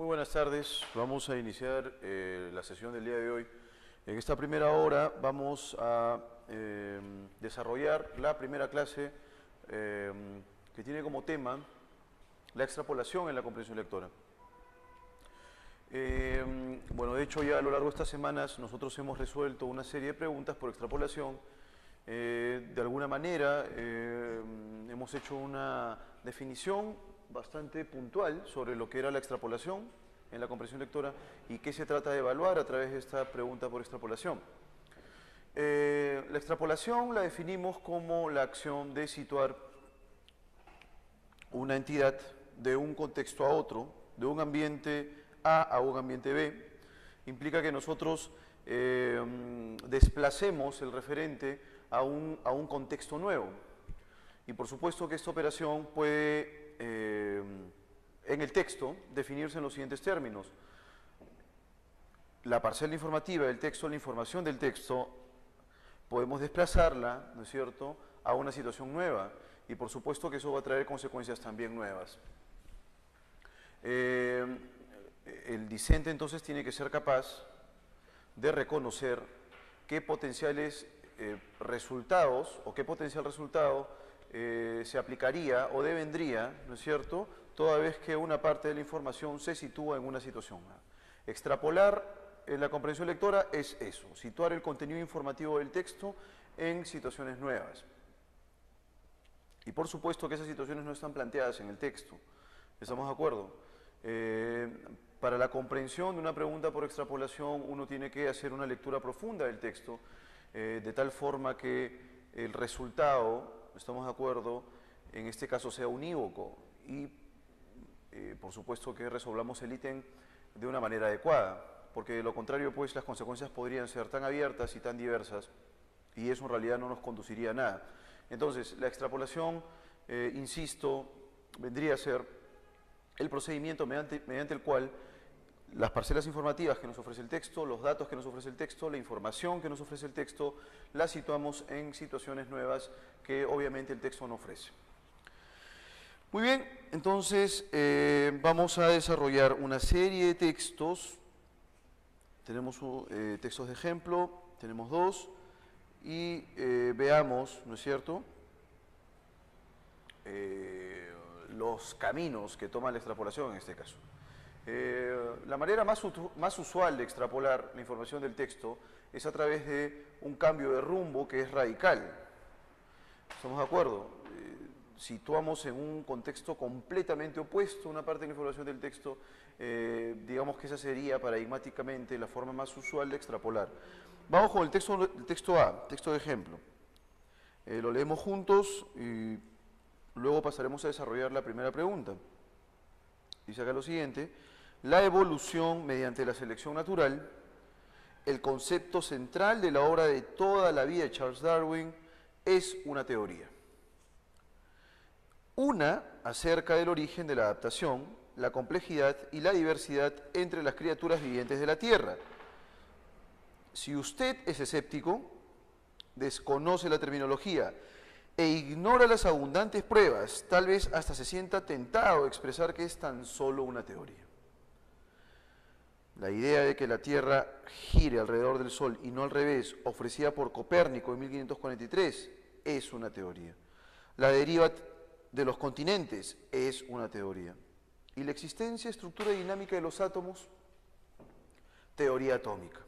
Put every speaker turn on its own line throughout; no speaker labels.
Muy buenas tardes. Vamos a iniciar la sesión del día de hoy. En esta primera hora vamos a desarrollar la primera clase que tiene como tema la extrapolación en la comprensión lectora. Bueno, de hecho ya a lo largo de estas semanas nosotros hemos resuelto una serie de preguntas por extrapolación. De alguna manera hemos hecho una definición bastante puntual sobre lo que era la extrapolación en la comprensión lectora y qué se trata de evaluar a través de esta pregunta por extrapolación. La extrapolación la definimos como la acción de situar una entidad de un contexto a otro, de un ambiente A a un ambiente B. Implica que nosotros desplacemos el referente a un contexto nuevo. Y por supuesto que esta operación puede, en el texto, definirse en los siguientes términos. La parcela informativa del texto, la información del texto, podemos desplazarla, ¿no es cierto?, a una situación nueva. Y por supuesto que eso va a traer consecuencias también nuevas. El discente entonces tiene que ser capaz de reconocer qué potenciales resultados o qué potencial resultado se aplicaría o devendría, ¿no es cierto?, toda vez que una parte de la información se sitúa en una situación. Extrapolar en la comprensión lectora es eso, situar el contenido informativo del texto en situaciones nuevas. Y por supuesto que esas situaciones no están planteadas en el texto. ¿Estamos de acuerdo? Para la comprensión de una pregunta por extrapolación uno tiene que hacer una lectura profunda del texto, de tal forma que el resultado, estamos de acuerdo, en este caso sea unívoco y por supuesto que resolvamos el ítem de una manera adecuada, porque de lo contrario pues las consecuencias podrían ser tan abiertas y tan diversas y eso en realidad no nos conduciría a nada. Entonces la extrapolación, insisto, vendría a ser el procedimiento mediante el cual las parcelas informativas que nos ofrece el texto, los datos que nos ofrece el texto, la información que nos ofrece el texto, las situamos en situaciones nuevas que obviamente el texto no ofrece. Muy bien, entonces vamos a desarrollar una serie de textos. Tenemos textos de ejemplo, tenemos dos, y veamos, ¿no es cierto?, los caminos que toma la extrapolación en este caso. La manera más usual de extrapolar la información del texto es a través de un cambio de rumbo que es radical. ¿Estamos de acuerdo? Situamos en un contexto completamente opuesto una parte de la información del texto, digamos que esa sería paradigmáticamente la forma más usual de extrapolar. Vamos con el texto A, texto de ejemplo. Lo leemos juntos y luego pasaremos a desarrollar la primera pregunta. Dice acá lo siguiente: la evolución mediante la selección natural, el concepto central de la obra de toda la vida de Charles Darwin, es una teoría. Una acerca del origen de la adaptación, la complejidad y la diversidad entre las criaturas vivientes de la Tierra. Si usted es escéptico, desconoce la terminología e ignora las abundantes pruebas, tal vez hasta se sienta tentado a expresar que es tan solo una teoría. La idea de que la Tierra gire alrededor del Sol y no al revés, ofrecida por Copérnico en 1543, es una teoría. La deriva de los continentes es una teoría. Y la existencia, estructura y dinámica de los átomos, teoría atómica.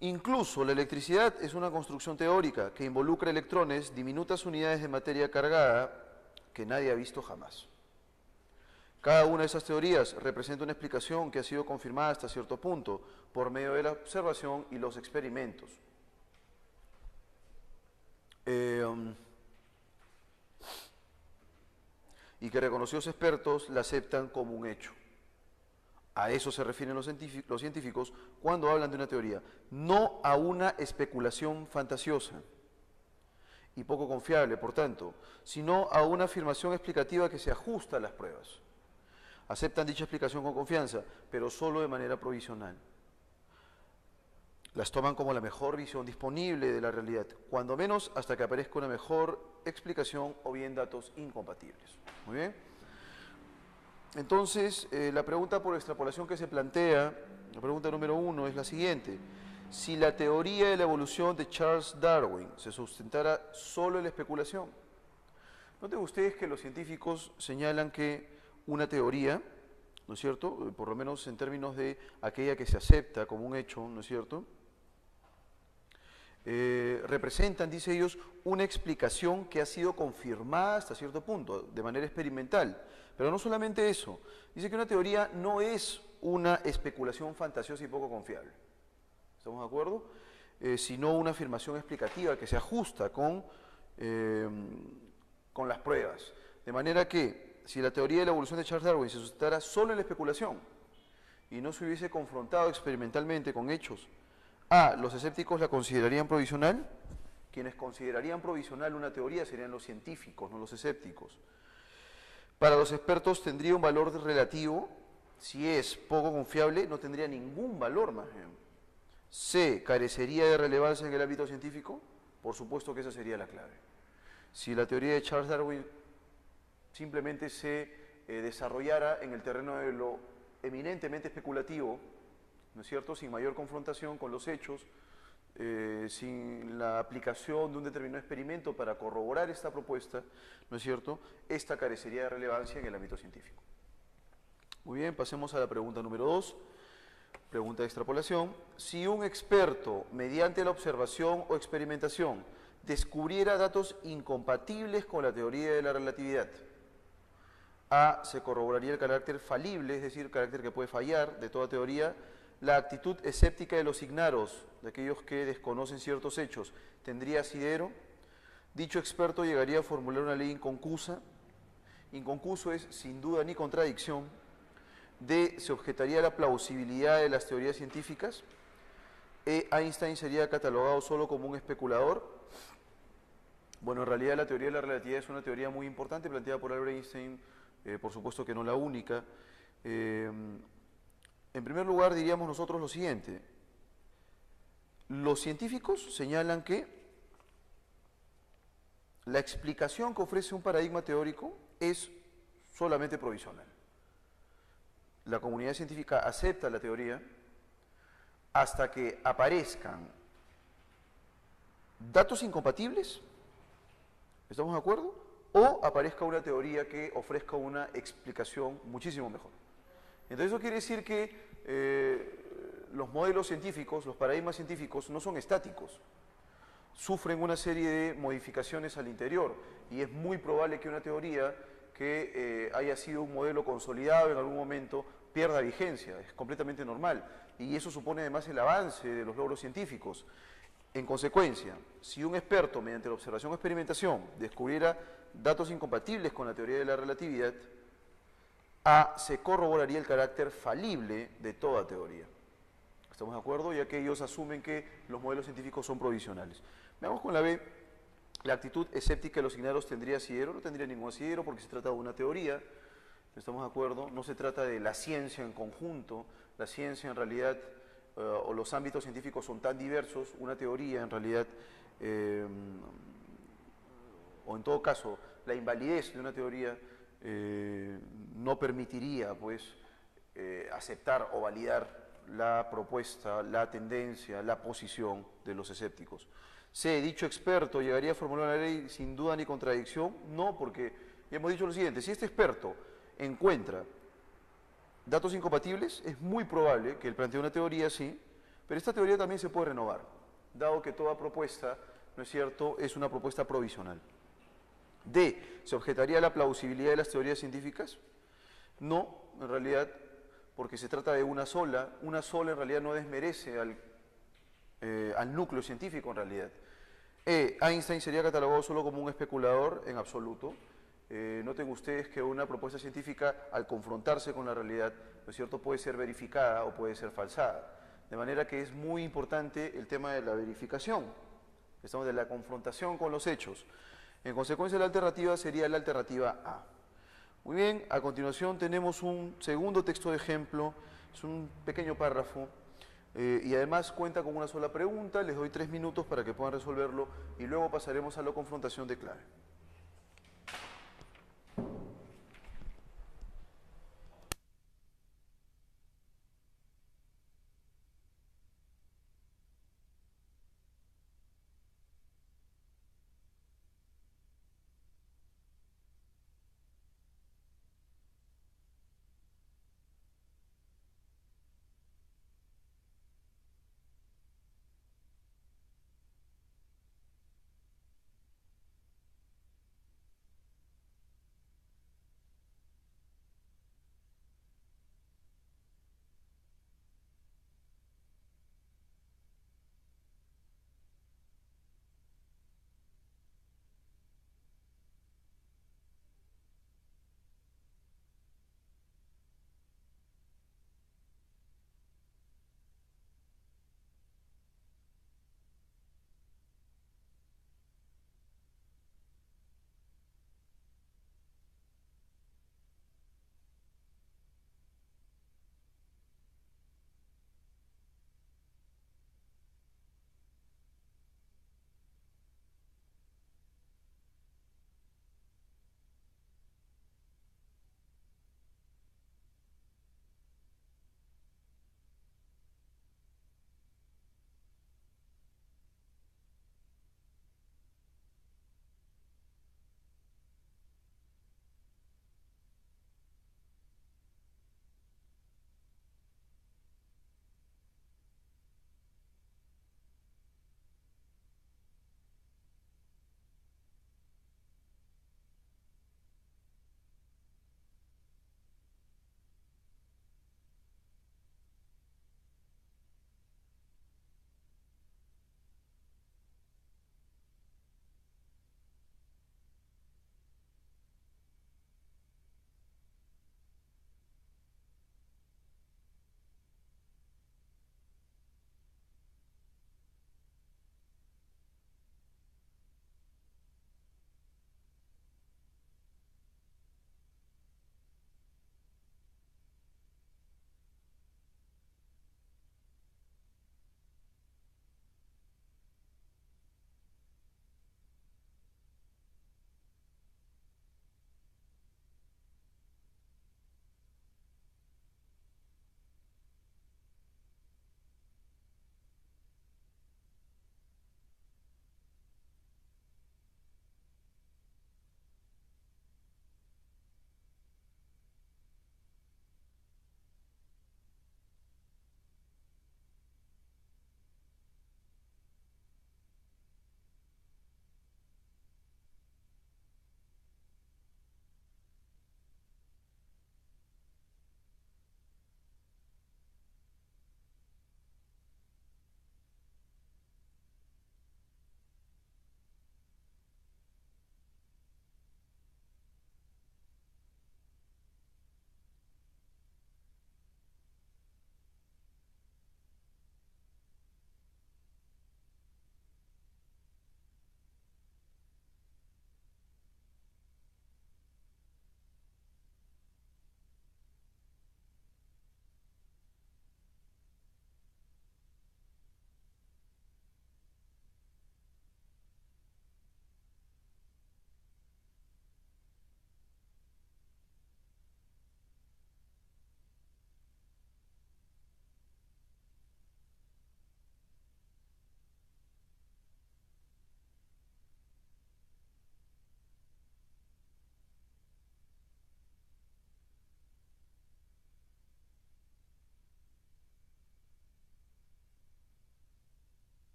Incluso la electricidad es una construcción teórica que involucra electrones, diminutas unidades de materia cargada que nadie ha visto jamás. Cada una de esas teorías representa una explicación que ha sido confirmada hasta cierto punto por medio de la observación y los experimentos. Y que reconocidos expertos la aceptan como un hecho. A eso se refieren los científicos cuando hablan de una teoría, no a una especulación fantasiosa y poco confiable, por tanto, sino a una afirmación explicativa que se ajusta a las pruebas. Aceptan dicha explicación con confianza, pero solo de manera provisional. Las toman como la mejor visión disponible de la realidad, cuando menos hasta que aparezca una mejor explicación o bien datos incompatibles. Muy bien. Entonces, la pregunta por extrapolación que se plantea, la pregunta número 1 es la siguiente. Si la teoría de la evolución de Charles Darwin se sustentara solo en la especulación, noten ustedes que los científicos señalan que una teoría, ¿no es cierto?, por lo menos en términos de aquella que se acepta como un hecho, ¿no es cierto?, representan, dice ellos, una explicación que ha sido confirmada hasta cierto punto, de manera experimental. Pero no solamente eso, dice que una teoría no es una especulación fantasiosa y poco confiable. ¿Estamos de acuerdo? Sino una afirmación explicativa que se ajusta con las pruebas. De manera que, si la teoría de la evolución de Charles Darwin se sustentara solo en la especulación y no se hubiese confrontado experimentalmente con hechos, los escépticos la considerarían provisional. Quienes considerarían provisional una teoría serían los científicos, no los escépticos. Para los expertos tendría un valor relativo. Si es poco confiable, no tendría ningún valor más bien. C, carecería de relevancia en el ámbito científico. Por supuesto que esa sería la clave. Si la teoría de Charles Darwin simplemente se desarrollara en el terreno de lo eminentemente especulativo, ¿no es cierto?, sin mayor confrontación con los hechos, sin la aplicación de un determinado experimento para corroborar esta propuesta, ¿no es cierto?, esta carecería de relevancia en el ámbito científico. Muy bien, pasemos a la pregunta número 2, pregunta de extrapolación. Si un experto, mediante la observación o experimentación, descubriera datos incompatibles con la teoría de la relatividad, se corroboraría el carácter falible, es decir, el carácter que puede fallar de toda teoría. La actitud escéptica de los ignaros, de aquellos que desconocen ciertos hechos, tendría asidero. Dicho experto llegaría a formular una ley inconcusa. Inconcuso es sin duda ni contradicción. D, se objetaría la plausibilidad de las teorías científicas. E, Einstein sería catalogado solo como un especulador. Bueno, en realidad la teoría de la relatividad es una teoría muy importante planteada por Albert Einstein, por supuesto que no la única. En primer lugar, diríamos nosotros lo siguiente. Los científicos señalan que la explicación que ofrece un paradigma teórico es solamente provisional. La comunidad científica acepta la teoría hasta que aparezcan datos incompatibles, ¿estamos de acuerdo? O aparezca una teoría que ofrezca una explicación muchísimo mejor. Entonces eso quiere decir que los modelos científicos, los paradigmas científicos no son estáticos, sufren una serie de modificaciones al interior y es muy probable que una teoría que haya sido un modelo consolidado en algún momento pierda vigencia, es completamente normal y eso supone además el avance de los logros científicos. En consecuencia, si un experto mediante la observación o experimentación descubriera datos incompatibles con la teoría de la relatividad, se corroboraría el carácter falible de toda teoría. ¿Estamos de acuerdo? Ya que ellos asumen que los modelos científicos son provisionales. Veamos con la B. La actitud escéptica de los ignaros tendría asidero. No tendría ningún asidero porque se trata de una teoría. ¿Estamos de acuerdo? No se trata de la ciencia en conjunto. La ciencia en realidad, o los ámbitos científicos son tan diversos, una teoría en realidad, o en todo caso, la invalidez de una teoría no permitiría pues aceptar o validar la propuesta, la tendencia, la posición de los escépticos. C, dicho experto llegaría a formular una ley sin duda ni contradicción. No, porque ya hemos dicho lo siguiente, si este experto encuentra datos incompatibles, es muy probable que él plantee una teoría así, pero esta teoría también se puede renovar, dado que toda propuesta, ¿no es cierto?, es una propuesta provisional. D, ¿se objetaría la plausibilidad de las teorías científicas? No, en realidad, porque se trata de una sola en realidad no desmerece al núcleo científico en realidad. E, Einstein sería catalogado solo como un especulador en absoluto. Noten ustedes que una propuesta científica, al confrontarse con la realidad, ¿no es cierto?, puede ser verificada o puede ser falsada. De manera que es muy importante el tema de la verificación, estamos de la confrontación con los hechos. En consecuencia, la alternativa sería la alternativa A. Muy bien, a continuación tenemos un segundo texto de ejemplo, es un pequeño párrafo, y además cuenta con una sola pregunta. Les doy 3 minutos para que puedan resolverlo y luego pasaremos a la confrontación de clave.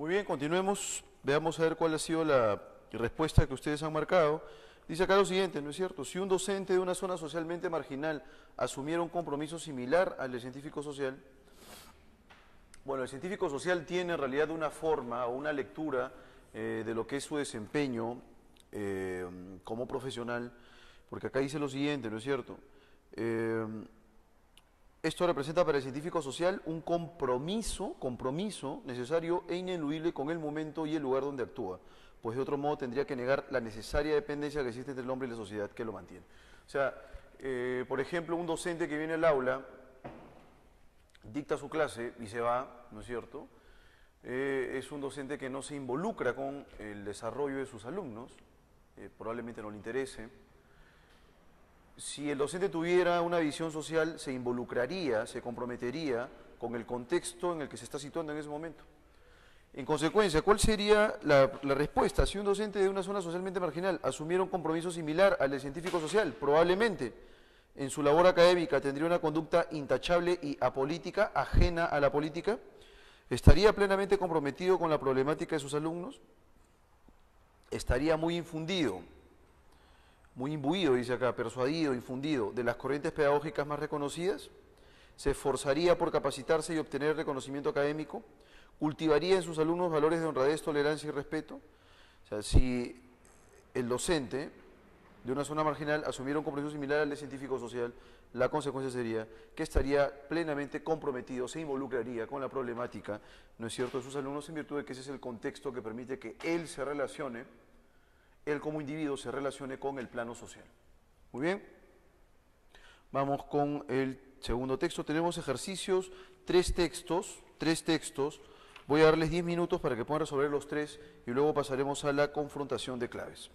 Muy bien, continuemos. Veamos a ver cuál ha sido la respuesta que ustedes han marcado. Dice acá lo siguiente, ¿no es cierto? Si un docente de una zona socialmente marginal asumiera un compromiso similar al del científico social, bueno, el científico social tiene en realidad una forma o una lectura de lo que es su desempeño como profesional, porque acá dice lo siguiente, ¿no es cierto? Esto representa para el científico social un compromiso necesario e ineludible con el momento y el lugar donde actúa, pues de otro modo tendría que negar la necesaria dependencia que existe entre el hombre y la sociedad que lo mantiene. O sea, por ejemplo, un docente que viene al aula, dicta su clase y se va, ¿no es cierto? Es un docente que no se involucra con el desarrollo de sus alumnos, probablemente no le interese. Si el docente tuviera una visión social, se involucraría, se comprometería con el contexto en el que se está situando en ese momento. En consecuencia, ¿cuál sería la respuesta? Si un docente de una zona socialmente marginal asumiera un compromiso similar al del científico social, probablemente en su labor académica tendría una conducta intachable y apolítica, ajena a la política, estaría plenamente comprometido con la problemática de sus alumnos, estaría muy infundido, muy imbuido, dice acá, persuadido, infundido, de las corrientes pedagógicas más reconocidas, se esforzaría por capacitarse y obtener reconocimiento académico, cultivaría en sus alumnos valores de honradez, tolerancia y respeto. O sea, si el docente de una zona marginal asumiera un compromiso similar al de científico social, la consecuencia sería que estaría plenamente comprometido, se involucraría con la problemática, ¿no es cierto?, de sus alumnos, en virtud de que ese es el contexto que permite que él se relacione, él como individuo se relacione con el plano social. Muy bien, vamos con el segundo texto. Tenemos ejercicios, tres textos. Voy a darles 10 minutos para que puedan resolver los tres y luego pasaremos a la confrontación de claves.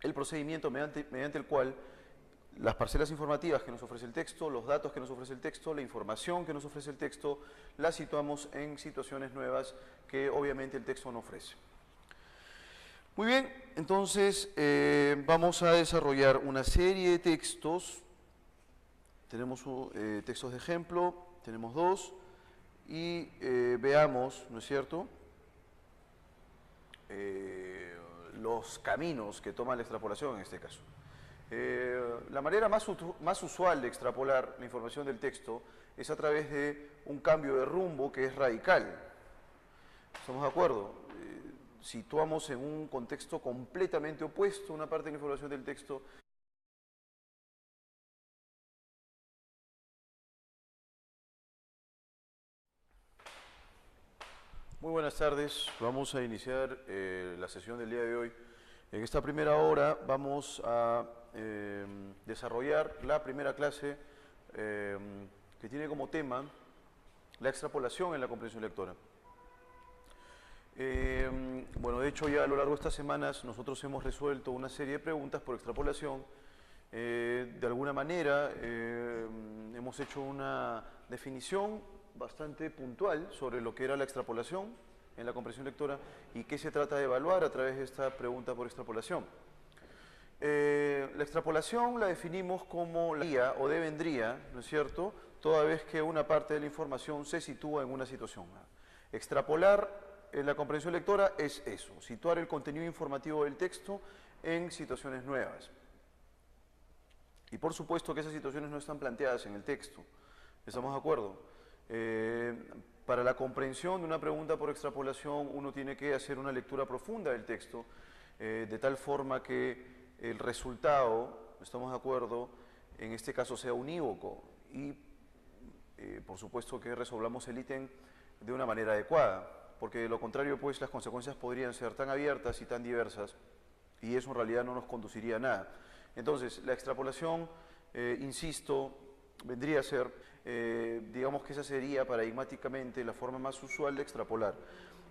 el procedimiento mediante el cual las parcelas informativas que nos ofrece el texto, los datos que nos ofrece el texto, la información que nos ofrece el texto, la situamos en situaciones nuevas que obviamente el texto no ofrece. Muy bien, entonces vamos a desarrollar una serie de textos. Tenemos textos de ejemplo, tenemos dos, y veamos, ¿no es cierto?, los caminos que toma la extrapolación en este caso. La manera más usual de extrapolar la información del texto es a través de un cambio de rumbo que es radical. ¿Estamos de acuerdo? Situamos en un contexto completamente opuesto una parte de la información del texto. Muy buenas tardes, vamos a iniciar la sesión del día de hoy. En esta primera hora vamos a desarrollar la primera clase que tiene como tema la extrapolación en la comprensión lectora. Bueno, de hecho ya a lo largo de estas semanas nosotros hemos resuelto una serie de preguntas por extrapolación. De alguna manera hemos hecho una definición bastante puntual sobre lo que era la extrapolación en la comprensión lectora y qué se trata de evaluar a través de esta pregunta por extrapolación. La extrapolación la definimos como la guía o devendría, ¿no es cierto?, toda vez que una parte de la información se sitúa en una situación. Extrapolar en la comprensión lectora es eso, situar el contenido informativo del texto en situaciones nuevas. Y por supuesto que esas situaciones no están planteadas en el texto. ¿Estamos de acuerdo? Para la comprensión de una pregunta por extrapolación uno tiene que hacer una lectura profunda del texto, de tal forma que el resultado, ¿estamos de acuerdo?, en este caso sea unívoco y por supuesto que resolvamos el ítem de una manera adecuada, porque de lo contrario pues las consecuencias podrían ser tan abiertas y tan diversas y eso en realidad no nos conduciría a nada. Entonces, la extrapolación, insisto, vendría a ser, digamos que esa sería paradigmáticamente la forma más usual de extrapolar.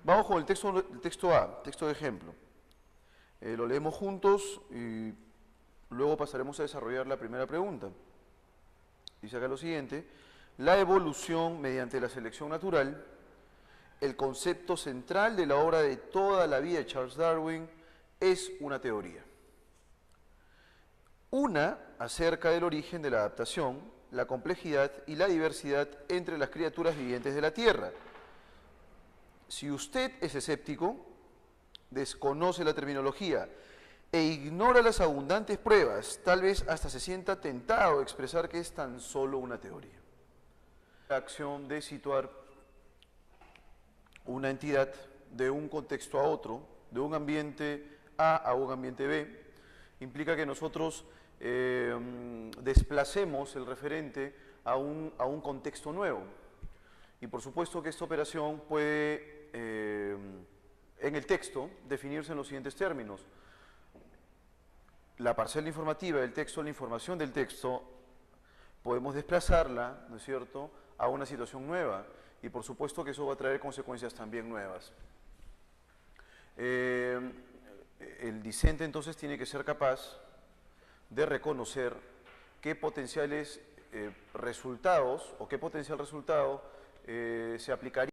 Vamos con el texto A, texto de ejemplo. Lo leemos juntos y luego pasaremos a desarrollar la primera pregunta. Dice acá lo siguiente: la evolución mediante la selección natural, el concepto central de la obra de toda la vida de Charles Darwin, es una teoría. Una acerca del origen de la adaptación, la complejidad y la diversidad entre las criaturas vivientes de la Tierra. Si usted es escéptico, desconoce la terminología e ignora las abundantes pruebas, tal vez hasta se sienta tentado a expresar que es tan solo una teoría. La acción de situar una entidad de un contexto a otro, de un ambiente A a un ambiente B, implica que nosotros desplacemos el referente a un contexto nuevo. Y por supuesto que esta operación puede, en el texto, definirse en los siguientes términos. La parcela informativa del texto, la información del texto, podemos desplazarla, ¿no es cierto?, a una situación nueva. Y por supuesto que eso va a traer consecuencias también nuevas. El discente entonces tiene que ser capaz de reconocer qué potenciales resultados o qué potencial resultado se aplicaría